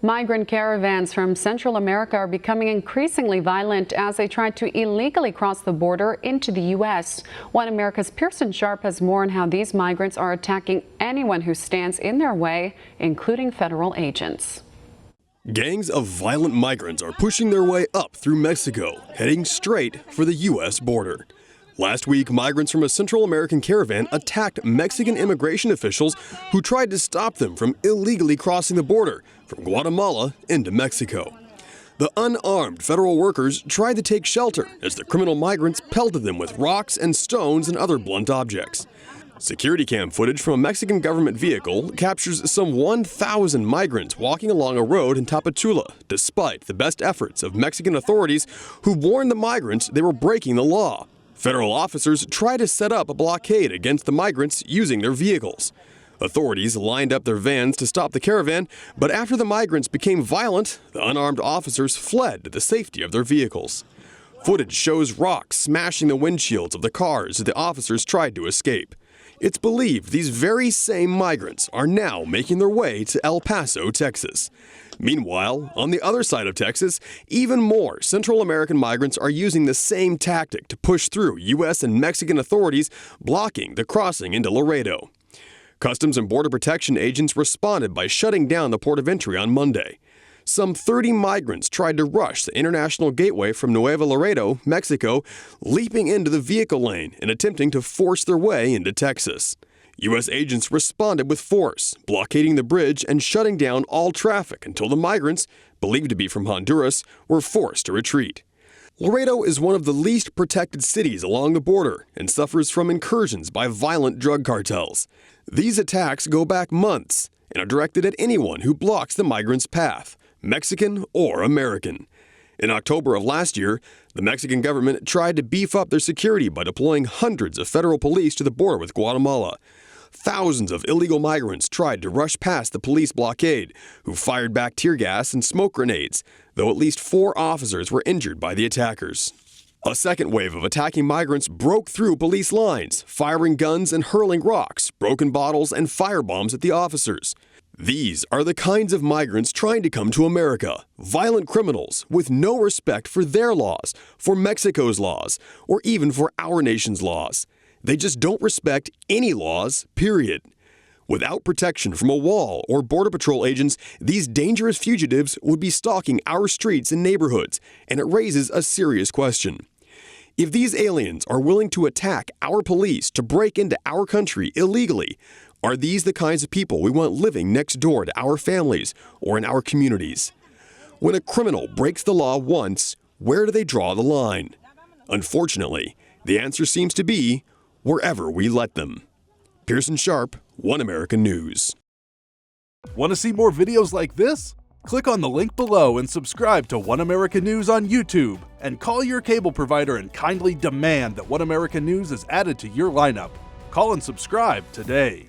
Migrant caravans from Central America are becoming increasingly violent as they try to illegally cross the border into the U.S. One America's Pearson Sharp has more on how these migrants are attacking anyone who stands in their way, including federal agents. Gangs of violent migrants are pushing their way up through Mexico, heading straight for the U.S. border. Last week, migrants from a Central American caravan attacked Mexican immigration officials who tried to stop them from illegally crossing the border from Guatemala into Mexico. The unarmed federal workers tried to take shelter as the criminal migrants pelted them with rocks and stones and other blunt objects. Security cam footage from a Mexican government vehicle captures some 1,000 migrants walking along a road in Tapachula, despite the best efforts of Mexican authorities who warned the migrants they were breaking the law. Federal officers tried to set up a blockade against the migrants using their vehicles. Authorities lined up their vans to stop the caravan, but after the migrants became violent, the unarmed officers fled to the safety of their vehicles. Footage shows rocks smashing the windshields of the cars as the officers tried to escape. It's believed these very same migrants are now making their way to El Paso, Texas. Meanwhile, on the other side of Texas, even more Central American migrants are using the same tactic to push through U.S. and Mexican authorities, blocking the crossing into Laredo. Customs and Border Protection agents responded by shutting down the port of entry on Monday. Some 30 migrants tried to rush the international gateway from Nuevo Laredo, Mexico, leaping into the vehicle lane and attempting to force their way into Texas. U.S. agents responded with force, blockading the bridge and shutting down all traffic until the migrants, believed to be from Honduras, were forced to retreat. Laredo is one of the least protected cities along the border and suffers from incursions by violent drug cartels. These attacks go back months and are directed at anyone who blocks the migrants' path, Mexican or American. In October of last year, the Mexican government tried to beef up their security by deploying hundreds of federal police to the border with Guatemala. Thousands of illegal migrants tried to rush past the police blockade, who fired back tear gas and smoke grenades, though at least 4 officers were injured by the attackers. A second wave of attacking migrants broke through police lines, firing guns and hurling rocks, broken bottles, and firebombs at the officers. These are the kinds of migrants trying to come to America, violent criminals with no respect for their laws, for Mexico's laws, or even for our nation's laws. They just don't respect any laws, period. Without protection from a wall or Border Patrol agents, these dangerous fugitives would be stalking our streets and neighborhoods, and it raises a serious question. If these aliens are willing to attack our police to break into our country illegally, are these the kinds of people we want living next door to our families or in our communities? When a criminal breaks the law once, where do they draw the line? Unfortunately, the answer seems to be wherever we let them. Pearson Sharp, One American News. Want to see more videos like this? Click on the link below and subscribe to One American News on YouTube, and call your cable provider and kindly demand that One American News is added to your lineup. Call and subscribe today.